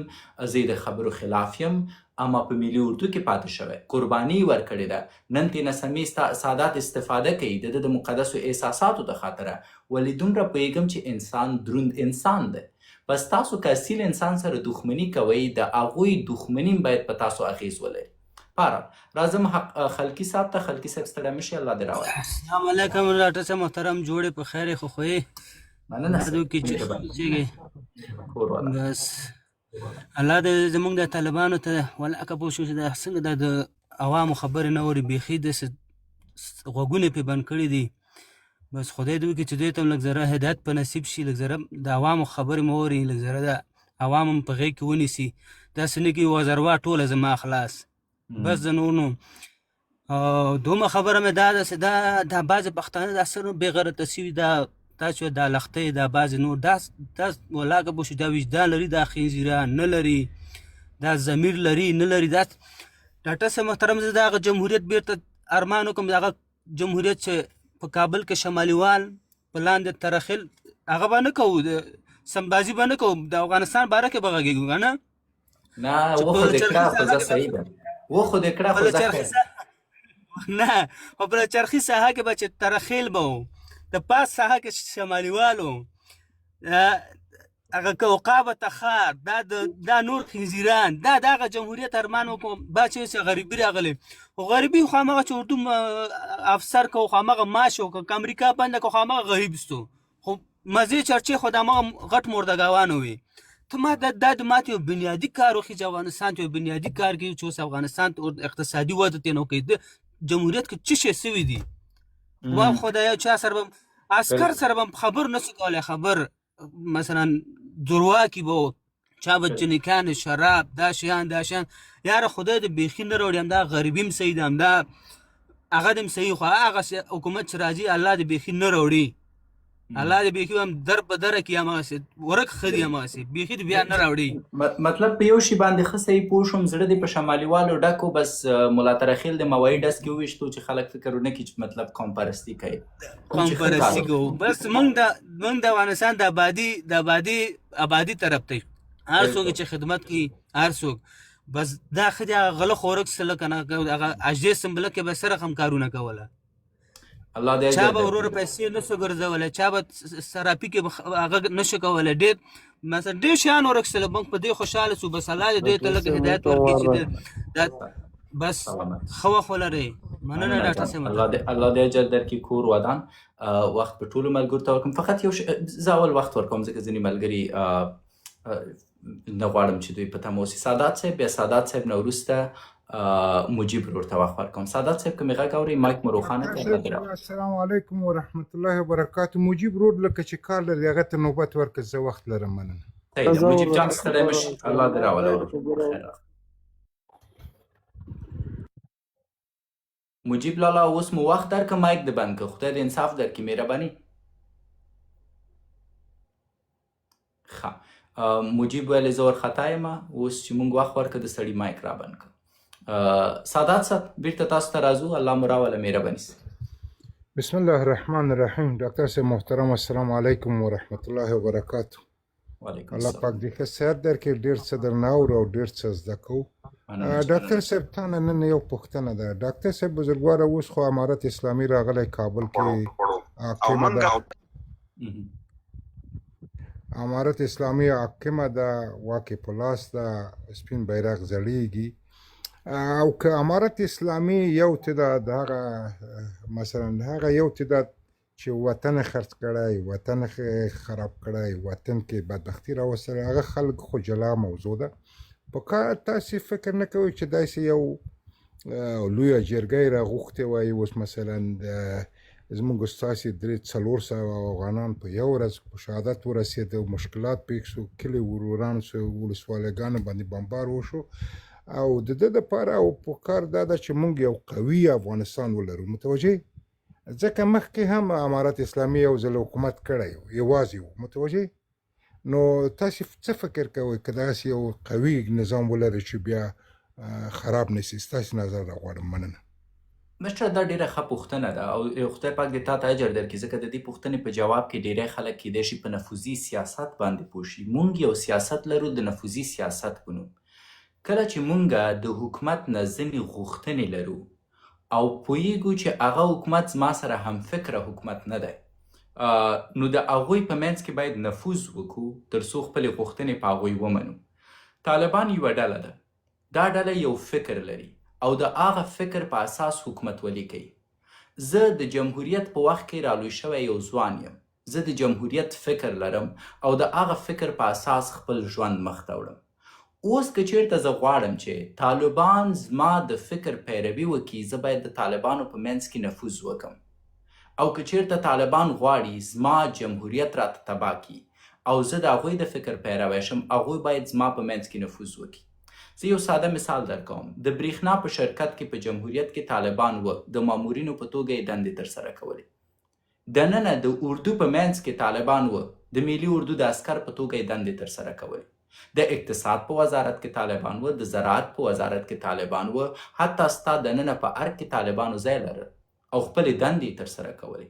زه د خبرو خلاف یم، اما په ملي اردو کې پاتې شوی، قرباني یې ورکړې ده. نن ترېنه سمیع سادات استفاده کوي د ده د مقدسو احساساتو د خاطره. ولې دومره پوهېږم چې انسان دروند انسان دی. بس تاسو که اصیل انسان سره دښمني کوئ، د هغوی دښمني باید په تاسو اغېز ولري. پاره راځم خلقي صاحب ته. خلقي صاحب ستړی مه شي، الله دې راولي. السلام علیکم ډاکټر صاحب محترم، جوړې په خیر خو خوښې بس الله دې زمونږ د طالبانو ته ولاکه پوه شو چې دا څنګه د عوامو خبرې نه اوري، بیخي داسې غوږونه پرې بند کړي دي. بس خدای دې وکړي چې دوی ته هم لږ ذره هدایت په نصیب شي، لږ ذره د عوامو خبرې مه اوري، لږ ذره د عوام هم په غېږ کې ونیسي. داسې نه کړي وزروا ټوله زما خلاص. بس د نور نو دومره خبره مې دا ده چې دا بعضې پښتانه دا څه بې غیرته سوي، دا تاسو دا لښتۍ، دا بعضې نور دا ولاکه پوه شو دا وجدان لري، دا خنزیران نه لري، دا ضمیر لري نه لري. دا ډاکټر صاحب محترم زه د هغه جمهوریت بیرته ارمان وکړم، د هغه جمهوریت چې په کابل کې شمالي وال په لاندې ترخیل هغه به نه کوو، سمبازي به نه کوو، د افغانستان باره کې به غږېږو که نه. نه وخو دې کړه خو زه صحیح ده، وخو دې کړه خو زه نه، خو په چرخي ساحه کې به چې ترخیل به و، د پاس ساحه کې شمالي والو، هغه کوقابه تخار، دا نور خنزیران، دا د هغه جمهوریت ارمان وکړو. با چې غریبي راغلی، خو غریبي خو همغه چې اردو افسر کو، خو همغه معاش وکړه، که امریکا بنده کو، خو همغه غریب ستو، خو مزې چرچې خو د همغه غټ مردګاوانو وي. ته ما دا د ماته یو بنیادي کار وښي چې افغانستان ته یو بنیادي کار کوي چې اوس افغانستان ته اقتصادي وده ترې نه کوي. د جمهوریت کې څه شی سوي دي؟ و خدای یو چا سره به عسکر سره به خبر نشي کولی، خبر مثلا درواکي به چا به جنکان شراب دا شیان یاره خدای دې بیخي نه راوړي. همدا غریبي هم صحیح ده، همدا هغه دې هم صحیح، خو هغه حکومت چې راځي الله دې بیخي نه راوړي، الله دې بیخي هم در په دره کړي، همغسې ورک ښه دي، همغسې بیخي دې بیا نه راوړي. مطلب په یو شي باندې ښه صحیح پوه شوم، زړه دې په شمالي والو ډک و، بس ملا ترخیل د موایي ډس کې وویشتو چې خلک فکر ونه کړي چې مطلب قوم پرستي کوي. قوم پرستي کوو، بس موږ د افغانستان د آبادي طرف ته هر څوک چې خدمت کوي، هر څوک بس دا ښه دي. هغه غله خورک سله که نه، هغه اجدې سمبله کې به سره هم کارونه کوله، الله دې چا به وروره پیسې نشو ګرځولی، چا به صرافي کې هغه نشو کولی. ډېر مثلا ډېر شیان ورکسله، موږ په دې خوشحاله شو. بس الله دې دوی ته لږ هدایت ورکړي چې بس ښه وخت ولرئ. مننه ډاکټر صاحب. الله دې اجر درکړي، کور ودان وخت په ټولو ملګرو ته ورکړم. فقط یو زه اول وخت ورکوم ځکه ځینې ملګري نه غواړم چې دوی په تمه اوسي. سادات صاحب، بیا سادات صاحب نه وروسته مجیب ورور ته وخت ورکوم. سادات صاحب که مې غږ اورئ مایک مو روښانه کړئ. السلام علیکم ورحمت الله وبرکاتو. مجیب ورور لکه چې کار لري هغه ته نوبت ورکړه، زه وخت لرم. مننه. صحیح ده مجیب جان، ستړی مه شي، الله دې راولي. مجیب لالا اوس مو وخت درکړه، مایک دې بند کړه، خدای دې انصاف درکړي، مهرباني. ښه مجیب ویلې زه ورخطا یم، اوس چې موږ وخت ورکړه د سړي مایک را بند کړه. سادات صاحب بیرته تاسو ته راځو، الله مو راوله، مهرباني سي. بسم الله الرحمن الرحیم. ډاکټر صاحب محترم السلام علیکم ورحمت الله وبرکاتو. وعلیکم الله السلام. پاک دې ښه صحت درکړي، ډېر څه درنه اورو او ډېر څه زده کوو. ډاکټر صاحب تا نه نن یو پوښتنه ده. ډاکټر صاحب بزرګواره اوس خو امارت اسلامي راغلی کابل کې حاکمه ده، امارت اسلامي حاکمه ده، واکې په لاس ده، سپین بیرغ ځړیږي. او که امارت اسلامي یو تعداد هغه مثلا هغه یو تعداد چې وطن خرڅ کړی، وطن خراب کړی، وطن کې بدبختي راوستلی، هغه خلک خو جلا موضوع ده. په کار تاسې فکر نه کوئ چې داسې یو لویه جرګه یې راغوښتې وای، اوس مثلا زموږ ستاسې 300 افغانان په یو ورځ په شهادت ورسېده، مشکلات پېښ شو، کلي وروران شو، ولسوالیګانو باندې بمبار وشو، او د ده دپاره او په کار دا ده چې موږ یو قوي افغانستان ولرو. متوجه؟ ځکه مخکې هم امارت اسلامي یو ځل حکومت کړی و، یوازې و. متوجه؟ نو تاسې څه فکر کوئ که داسې یو قوي نظام ولرئ چې بیا خراب نه شي؟ ستاسې نظر راغواړم. مننه. مشره دا ډیره ښه پوښتنه ده او خدای پاک دې تا ته اجر درکړي، ځکه د دې پوښتنې په جواب کې ډیری خلک کیدای شي په نفوذي سیاست باندې پوه شي. مونږ یو سیاست لرو د نفوذي سیاست په نوم. کله چې مونږ د حکومت نه ځینې غوښتنې لرو او پوهیږو چې هغه حکومت زما سره هم فکره حکومت نه دی، نو د هغوی په منځ کې باید نفوذ وکړو تر څو خپلې غوښتنې په هغوی ومنو. طالبان یوه ډله ده. دا ډله یو فکر لري او د هغه فکر په اساس حکومتولي کوي. زه د جمهوریت په وخت کې رالوی شوی یو ځوان یم. زه د جمهوریت فکر لرم او د هغه فکر په اساس خپل ژوند مخ ته وړم. اوس که چیرته زه غواړم چې طالبان زما د فکر پیروي وکړي، زه باید د طالبانو په منځ کې نفوذ وکړم. او که چیرته طالبان غواړي زما جمهوریت راته تباه کړي او زه د هغوی د فکر پیروی شم، هغوی باید زما په منځ کې نفوذ وکړي. زه یو ساده مثال درکوم. د بریښنا په شرکت کې په جمهوریت کې طالبان و، د مامورینو په توګه یې دندې ترسره کولې. دننه د اردو په منځ کې طالبان و، د ملي اردو د عسکر په توګه یې دندې ترسره کولې. د اقتصاد په وزارت کې طالبان و، د زراعت په وزارت کې طالبان و، حتی ستا دننه په ارګ کې طالبانو ځای لرل او خپلې دندې ترسره کولې.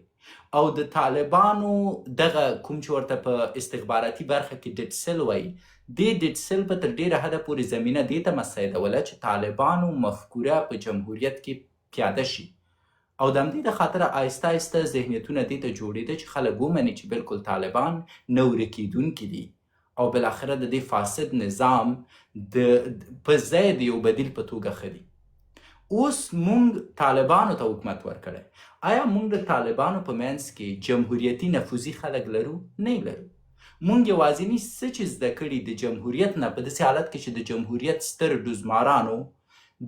او د طالبانو دغه کوم چې ورته په استخباراتي برخه کې ډیټ سیل وایي، دې ډیټ سیل په تر ډیره حده پورې زمینه دې ته مساعدوله چې طالبانو مفکوره په جمهوریت کې پیاده شي. او د همدې د خاطره آهسته آهسته ذهنیتونه دې ته جوړېده چې خلک ومني چې بالکل طالبان نه ورکېدونکي دي او بالاخره د دې فاسد نظام په ځای د یو بدیل په توګه ښه دي. اوس مونږ طالبانو ته حکومت ورکړی. آیا مونږ د طالبانو په منځ کې جمهوریتي نفوذي خلک لرو؟ نه لرو. مونږ یوازینی څه چې زده کړي د جمهوریت نه په داسې حالت کې چې د جمهوریت ستر ډوزمارانو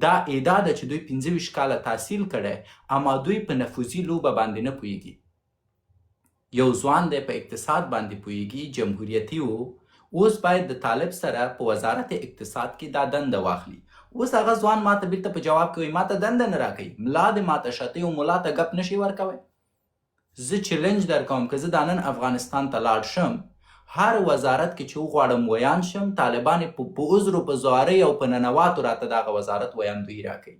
دا ادعا ده چې دوی 25 کاله تحصیل کړی، اما دوی په نفوذي لوبه باندې نه پوهیږي. یو ځوان دی په اقتصاد باندې پوهیږي، جمهوریتي و، اوس باید د طالب سره په وزارت اقتصاد کې دا دنده واخلي. اوس هغه ځوان ماته بیرته په جواب کوي ماته دنده نه راکوي، ملا دې ماته شتی او ملا ته ګپ نشي ورکوی. زه چیلنج در کوم که زه دا نن افغانستان ته لاړ شم، هر وزارت کې چې وغواړم ویان شم، طالبان په عذر و په زوارۍ او په ننواتو راته دغه وزارت ویاندویي راکوي.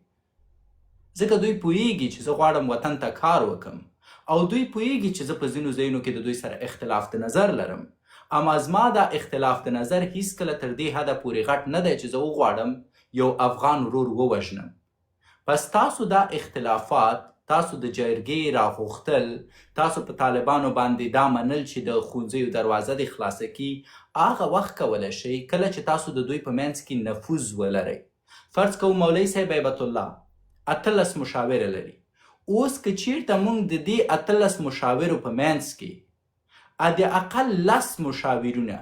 ځکه دوی پوهیږي چې زه غواړم وطن ته کار وکم او دوی پوهیږي چې زه په ځینو ځایونو کې د دوی سره اختلاف د نظر لرم، اما زما دا اختلاف د نظر هیڅکله تر دې حده پورې غټ نه دی چې زه وغواړم یو افغان ورور ووژنم. پس تاسو دا اختلافات، تاسو د جرګې راغوښتل، تاسو په طالبانو باندې دا منل چې د ښوونځیو دروازه دې خلاصه کړي، هغه وخت کولی شئ کله چې تاسو د دوی په منځ کې نفوذ ولرئ. فرض کوو مولوي صاحب هیبت الله 18 مشاوره لري. اوس که چیرته موږ د دې 18 مشاورو په منځ کې د اقل 10 مشاورونه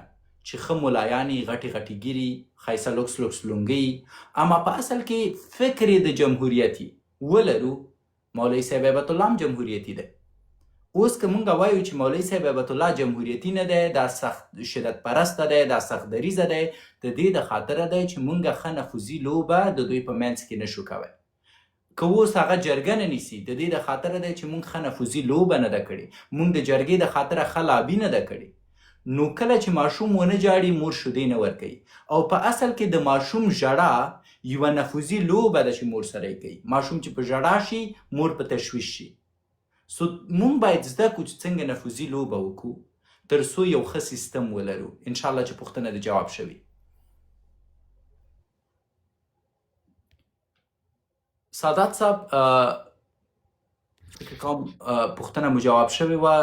چې ښه ملایانې، غټې غټې ګیري، ښایسته لوکس لوکس لونګۍ، اما په اصل کې فکر د جمهوریتي ولرو، مولوي صاحب هیبت الله هم جمهوریتي دی. اوس که مونږ وایو چې مولوي صاحب هیبت الله جمهوریتي نه دی، دا سخت شدت پرسته دی، دا سخت دریځه دی، د دې د خاطره دی چې مونږ ښه نفوذي لوبه د دوی په منځ کې نشو کوی. که اوس هغه جرګه نه نیسي، د دې د خاطره دی چې مونږ ښه نفوذي لوبه نه ده کړې، مونږ د جرګې د خاطره ښه لابي نه ده کړې. نو کله چې ماشوم ونه جاړي، مور شیدې نه ورکوي، او په اصل کې د ماشوم ژړا یوه نفوذي لوبه ده چې مور سره یې کوي. ماشوم چې په ژړا شي، مور په تشویش شي. سو مونږ باید زده کړو چې څنګه نفوذي لوبه وکړو تر څو یو ښه سیستم ولرو. انشاءالله چې پوښتنه د جواب شوي. سادات صاحب فکر کوم پوښتنه مو جواب شوې وه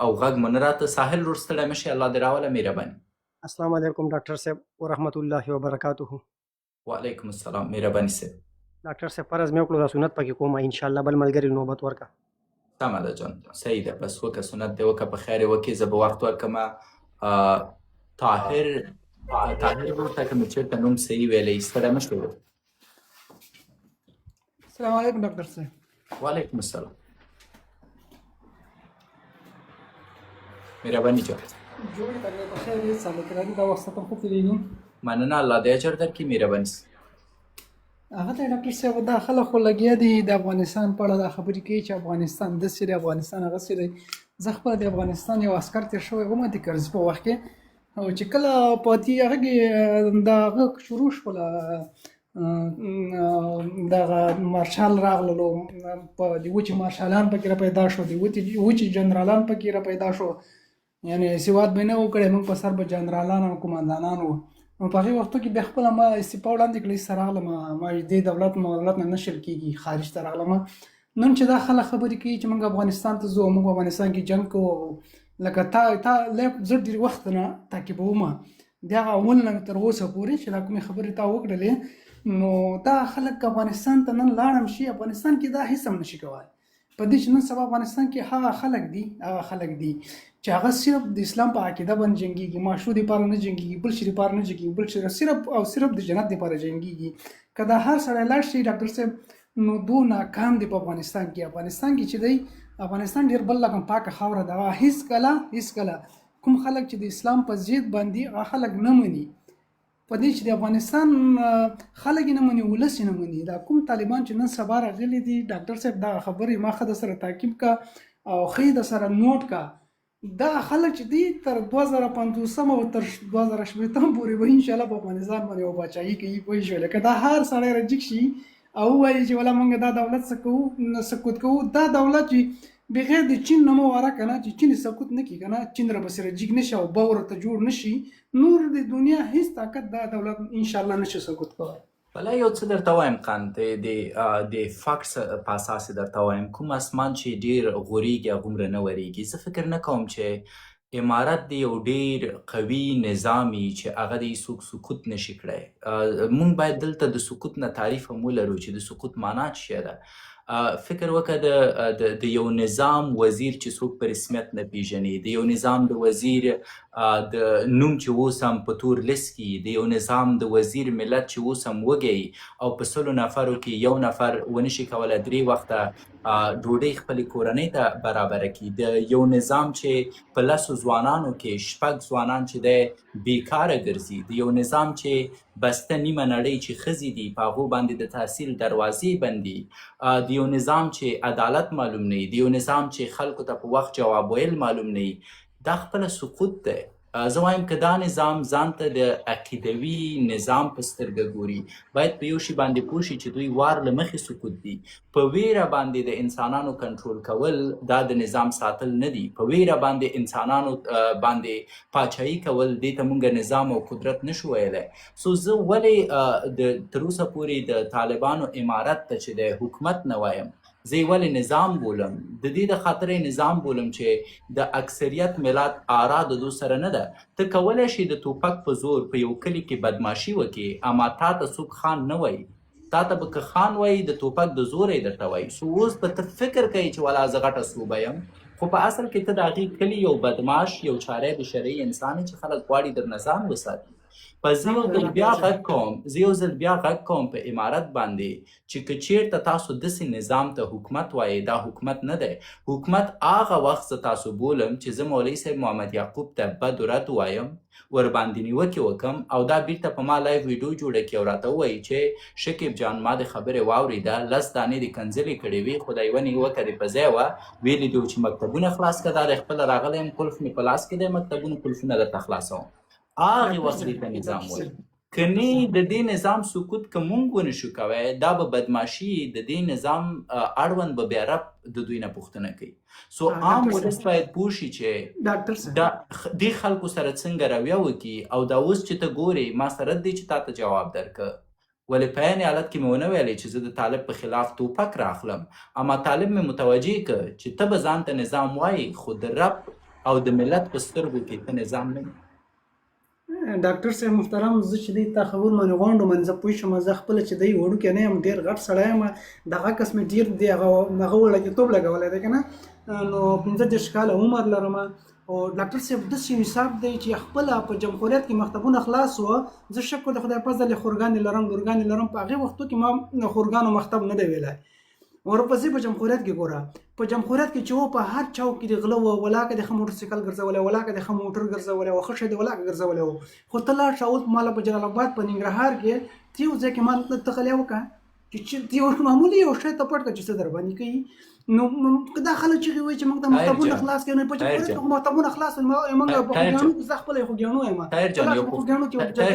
او غږ مو نه راته. ساحل ورور ستړی مه شي، الله دې راوله مهرباني. السلام علیکم ډاکټر صاحب ورحمت الله وبرکاته. وعلیکم السلام، مهرباني صاحب. ډاکټر صاحب فرض مې وکړو دا سنت پکې کومه، انشاءالله بل ملګري نوبت ورکه. سمه ده جان، صحیح ده. بس وکړه سنت دې وکړه، په خیر یې وکړې، زه به وخت ورکړم. طاهر طاهر ورته که مې چېرته نوم صحیح ویلی ستړی مه شو. السلام علیکم ډاکټر صاحب. وعلیکم السلام. مهرباني جان. جوړې طبیعت بخیر یې سالکراني دا وخت ته خو تېرېږي. مننه الله دې اجر درکړي مهرباني. هغه ته ډاکټر صاحب دا خلک خو لګیا دي د افغانستان په اړه دا خبرې کوي چې افغانستان داسې دی افغانستان هغسې دی. زه خپله د افغانستان یو عسکر تېر شوی وم د کرزي په وخت کې او چې کله په دې هغه کې د هغه شروع شوله دغه مارشال راغللو په د وچې مارشالان پکې را پیدا شو د وچې جنرالان پکې را پیدا شو یعنې سواد به یې نه و کړی موږ په سر به جنرالان او قمندانان وو نو په هغې وختو کې بیا خپله ما استعفا وړاندې کړه ایسته راغلم ما دې دولت نه نه شل کېږي خارج ته راغلم نن چې دا خلک خبرې کوي چې موږ افغانستان ته ځو موږ افغانستان کې جنګ کوو لکه تا زه ډېر وخت نه تعقیبوم د هغه اول نه تر اوسه پورې چې دا کومې خبرې تا وکړلې نو دا خلک افغانستان ته نن لاړم شي افغانستان کې دا هیڅ هم نشي کولی په دې چې نن سبا افغانستان کې هغه خلک دي چې هغه صرف د اسلام په عقیده باندې جنګېږي معشوق دپاره نه جنګېږي بل شي دپاره نه جنګېږي بل شي صرف او صرف د جنت دپاره جنګېږي که دا هر سړی لاړ شي ډاکټر صاحب نو دو ناکام دی په افغانستان کې چې دی افغانستان ډېر بل لکه پاکه خاوره ده هېڅ کله کوم خلک چې د اسلام په ضد باندې هغه خلک نه مني په دې چې د افغانستان خلک یې نه مني ولس یې نه مني دا کوم طالبان چې نن سبا راغلي دي ډاکټر صاحب دا خبرې ما ښه د سره تعقیب کا او ښه د سره نوټ کا دا خلک چې دي تر 2050 او تر 2080 پورې به انشاءالله په افغانستان باندې یو پاچاهي کوي پوه شوې لکه دا هر سړی راجګ شي او وایي چې ولا موږ دا دولت سقوط کوو دا دولت چې بغیر د چین نه مو واره که نه چې چین سقوط نه کړي که نه چین را بسې راجګ نه شي او به ورته جوړ نه شي نور د دنیا هېڅ طاقت دا دولت انشاءالله نه شي سقوط کولی بله یو څه درته وایم قند د فاکس په اساس یې درته وایم کوم اسمان چې ډېر غوریږي هغومره نه ورېږي زه فکر نه کوم چې امارت د یو ډېر قوي نظامي چې هغه د څوک سقوط نشي کړی موږ باید دلته د سقوط نه تعریف هم ولرو چې د سقوط معنا څه شی ده فکر وکړه د یو نظام وزیر چې څوک په رسمیت نه پیژني د یو نظام د وزیر د نوم چې اوس هم په تور لیست کې د یو نظام د وزیر ملت چې اوس هم وږی او په 100 نفرو کې یو نفر ونشي کولی 3 وخته ډوډۍ خپلې کورنۍ ته برابره کړي د یو نظام چې په 10 ځوانانو کې 6 ځوانان چې دی بیکاره ګرځي د یو نظام چې بسته نیمه نړۍ چې ښځې دي په هغو باندې د تحصیل دروازې بندي د یو نظام چې عدالت معلوم نه وي د یو نظام چې خلکو ته په وخت جواب ویل معلوم نه وي دا خپله سقوط دی زه وایم که دا نظام ځان ته د عقیدوي نظام په سترګه ګوري باید په یو شي باندې پوه شي چې دوی وار له مخې سقوط دي په ویره باندې د انسانانو کنټرول کول دا د نظام ساتل نه دي په ویره باندې انسانانو باندې پاچاهي کول دې ته مونږ نظام او قدرت نشو ویلی سو زه ولې تر اوسه پورې د طالبانو امارت ته چې د حکومت نه وایم زه یې ولې نظام بولم د دې د خاطر نظام بولم چې د اکثریت ملت آرا د دو سره نه ده ته کولی شي د ټوپک په زور په یو کلي کې بدماشي وکړي اما تا ته څوک خان نه وایي تا ته به که خان وایي د ټوپک د زور یې درته وایي سو اوس به ته فکر کوي چې والا زه غټه صوبه یم خو په اصل کې ته د هغې کلي یو بدماش یو چاره د شرعي انسان چې خلک غواړي در نظام وساتي په زه یو ځل بیا غږ کوم په امارت باندې چې که چېرته تاسو داسې نظام ته حکومت وایې دا حکومت نه دی حکومت هغه وخت زه تاسو بولم چې زه مولوي صاحب محمد یعقوب ته بد و رد وایم ورباندې نیوکې وکړم او دا بیرته په ما لایو ویډیو جوړه کړي او راته ووایي چې شکیب جان ما د خبرې واورېده 10 دانې دې کنځلې کړې وې خو دا یوه نیوکه دې په ځای وه ویلي دي چې مکتبونه خلاص کړه دا د خپله راغلی یم قلف مې په لاس کې دی مکتبونو قلفونه درته خلاصوم هغې وخت دې ته نظام وایي که نه د دې نظام سقوط که مونږ ونشو کوی دا به بدماشي د دې نظام اړوند به بیا رب د دوی نه پوښتنه کوي سو عام ولس باید پوه شي چې دې خلکو سره څنګه رویه وکړي او دا اوس چې ته ګورې ما سره دی چې تا ته جواب درکړه ولې په عین حالت کې مې ونه ویلی چې زه د طالب په خلاف توپک راخلم اما طالب مې متوجه که چې ته به ځان ته نظام وایي خو د رب او د ملت په سترګو کې ته نظام نه ډاکټر صاحب محترم زه چې دی تا خبر باندې غونډو باندې زه پوه شوم زه خپله چې دی وړوکی نه یم ډېر غټ سړی یم دغه کس مې ډېر دی هغه وړکېتوب لګولی دی که نه نو 15 کاله عمر لرم او ډاکټر صاحب داسې حساب دی چې خپله په جمهوریت کې مکتبونه خلاص وه. زه شکر د خدای فضل خورګانې لرم لورګانې لرم. په هغې وختو کې ما خورګانو مکتب نه دی ویلی. ورپسې په جمهوریت کې ګوره، په جمهوریت کې چې و په هر چوک کې د غله وه، ولاکه د ښه موټرسایکل ګرځولی، ولاکه د ښه موټر ګرځولی و، ښه شی د ولاکه ګرځولی و. خو ته لاړ شه اوس ماله په جلال آباد په ننګرهار کې ته یو ځای کې ما ته غلی وکړه چې ته یو معمولي یو شی ته پټ کړه چې څه در باندې کوي. نو دا خلک چغې وایي چې موږ د مکتبونه خلاص کړو. نو په جمهوریت کې خو مکتبونه خلاص وي. موږ په خوږیاڼو کې زه خپله خوږیاڼو یم. طاهر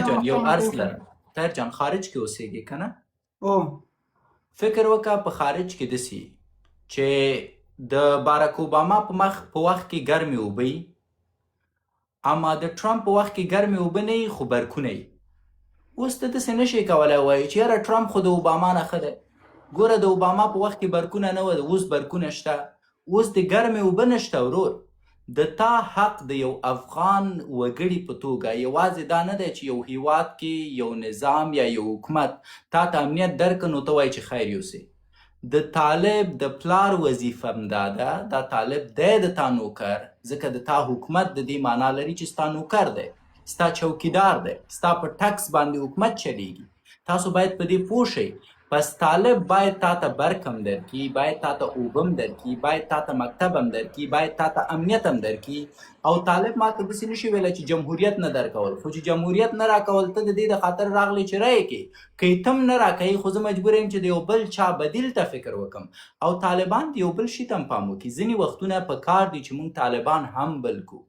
جان یو عرض لرم. طاهر جان خارج کې اوسېږي که نه؟ فکر وکړه په خارج کې داسې چې د باراک اوباما په وخت کې ګرمې اوبه وي، اما د ټرمپ په وخت کې ګرمې اوبه نه وي خو برکونه وي. اوس ته داسې نشئ کولی وایي چې یاره ټرمپ خو د اوباما نه ښه دی. ګوره د اوباما په وخت کې برکونه نه وه، اوس برکونه شته، اوس د ګرمې اوبه نشته. ورور د تا حق د یو افغان وګړي په توګه یوازې دا نه دی چې یو هیواد کې یو نظام یا یو حکومت تا ته امنیت درکړه نو ته وایي چې خیر یوسې. د طالب د پلار وظیفه هم دا ده، دا طالب دی د تا نوکر، ځکه د تا حکومت د دې معنا لري چې ستا نوکر دی، ستا چوکیدار دی، ستا په ټکس باندې حکومت چلیږي. تاسو باید په دې پوه شئ. پس طالب باید تا ته برک هم درکړي، باید تا ته اوبه هم درکړي، باید تا ته مکتب هم درکړي، باید تا ته امنیت هم درکړي. او طالب ما ته داسې نشي ویلی چې جمهوریت نه درکول، خو چې جمهوریت نه راکول ته د دې د خاطر راغلی چې رایې کې که یې تم نه راکوي، خو زه مجبور یم چې د یو بل چا بدیل ته فکر وکړم. او طالبان د یو بل شي ته هم پام وکړي. ځینې وختونه په کار دي چې موږ طالبان هم بل کړو.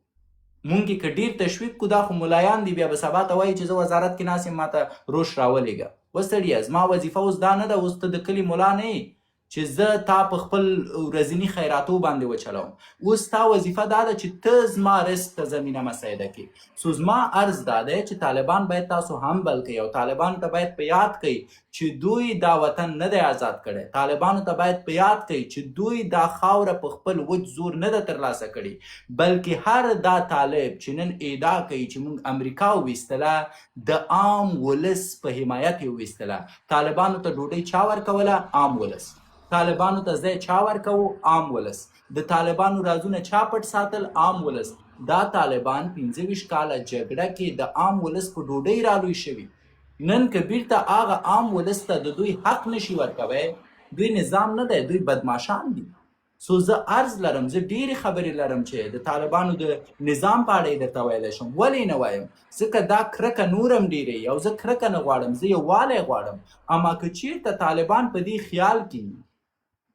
مونږ یې که ډېر تشویق کړو دا خو ملایان دي، بیا به سبا ته وایي چې زه وزارت کې ناست یم ما ته روش راولېږه. وستړیه زما وظیفه اوس دا نه ده، اوس ته د کلي ملا نه یې چې زه تا په خپل ورځني خیراتو باندې وچلوم. اوس تا وظیفه دا ده چې ته زما رزق ته زمینه مساعده کړي. سو زما عرض دا دی چې طالبان باید تاسو هم بل کړئ او طالبانو ته باید په یاد کړئ چې دوی دا وطن نه دی آزاد کړی. طالبانو ته باید په یاد کړئ چې دوی دا خاوره په خپل وچ زور نه ده ترلاسه کړې، بلکې هر دا طالب چې نن ادعا کوي چې موږ امریکا وویستله د عام ولس په حمایت یې وویستله. طالبانو ته ډوډۍ چا ورکوله؟ عام ولس. طالبانو ته ځای چا ورکوو؟ عام ولس. د طالبانو رازونه چا پټ ساتل؟ عام ولس. دا طالبان 25 کاله جګړه کې د عام ولس په ډوډۍ رالوی شوي. نن که بیرته هغه عام ولس ته د دوی حق نشي ورکوی، دوی نظام نه دی، دوی بدماشان دي. سو زه عرض لرم، زه ډېرې خبرې لرم چې د طالبانو د نظام په اړه یې درته ویلی شم. ولې نه وایم؟ ځکه دا کرکه نور هم ډېرې او زه کرکه نه غواړم، زه یووالی غواړم. اما که چېرته طالبان په دې خیال کې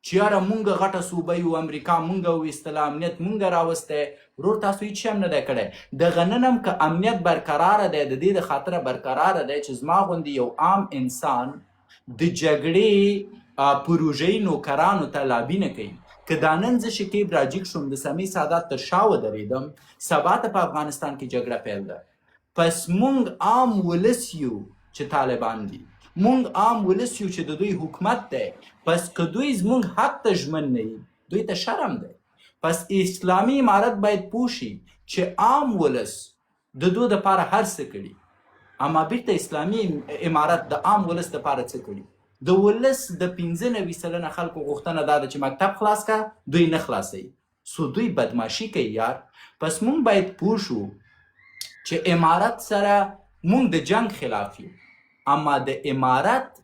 چې یاره مونږ غټه صوبه یو، امریکا مونږ وویستله، امنیت مونږ راوستی، ورور تاسو هېڅ شی هم نه دی کړی. دغه نن هم که امنیت برقراره دی، د دې د خاطره برقراره دی چې زما غوندې یو عام انسان د جګړې پروژې نوکرانو ته لابي نه کوي. که دا نن زه شکیب راجیګ شوم د سمیع سادات تر شا ودرېدم، سبا ته په افغانستان کې جګړه پیل ده. پس مونږ عام ولس یو چې طالبان دي، مونږ عام ولس یو چې د دوی حکومت دی. پس که دوی زمونږ حق ته ژمن نه وي، دوی ته شرم دی. پس اسلامي امارت باید پوه شي چې عام ولس د دوی دپاره هر څه کړي، اما بیرته اسلامي امارت د عام ولس دپاره څه کړي؟ د ولس د 95% خلکو غوښتنه دا ده چې مکتب خلاص کا، دوی نه خلاصوي. سو دوی بدماشي کوي یار. پس مونږ باید پوه شو چې امارت سره مونږ د جنگ خلاف یو، اما د امارت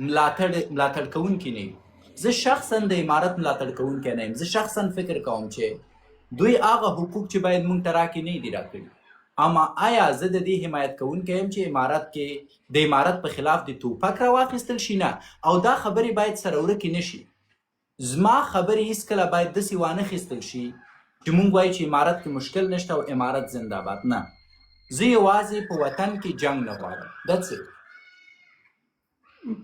ملاتړ کوونکي نه یو. زه شخصا د امارت ملاتړ کوونکی نه یم. زه شخصا فکر کوم چې دوی هغه حقوق چې باید مونږ ته راکړي نه دي راکړي. اما آیا زه د دې حمایت کوونکی یم چې امارت کې د امارت په خلاف د توپک راواخیستل شي؟ نه. او دا خبرې باید سره ورکې نه شي. زما خبرې هېڅکله باید داسې وانخیستل شي چې مونږ وایو چې امارت کې مشکل نشته او امارت زنده‌باد. نه، زه یوازې په وطن کې جنګ نه غواړم. That's it.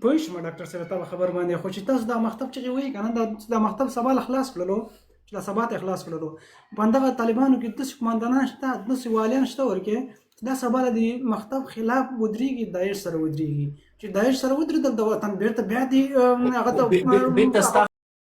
پوه شوم ډاکټر صاحب ته خبر باندې. خو چې تاسو دا مکتب چې وایي که نه دا مکتب سبا له خلاص کړلو، چې دا سبا ته خلاص کړلو، په همدغه طالبانو کې داسې قماندانان شته، داسې والیان شته ورکې دا سبا له د مکتب خلاف ودرېږي، داعش سره ودرېږي. چې داعش سره ودرېدل د وطن بیرته بیا دې هغه ته بیرته ستا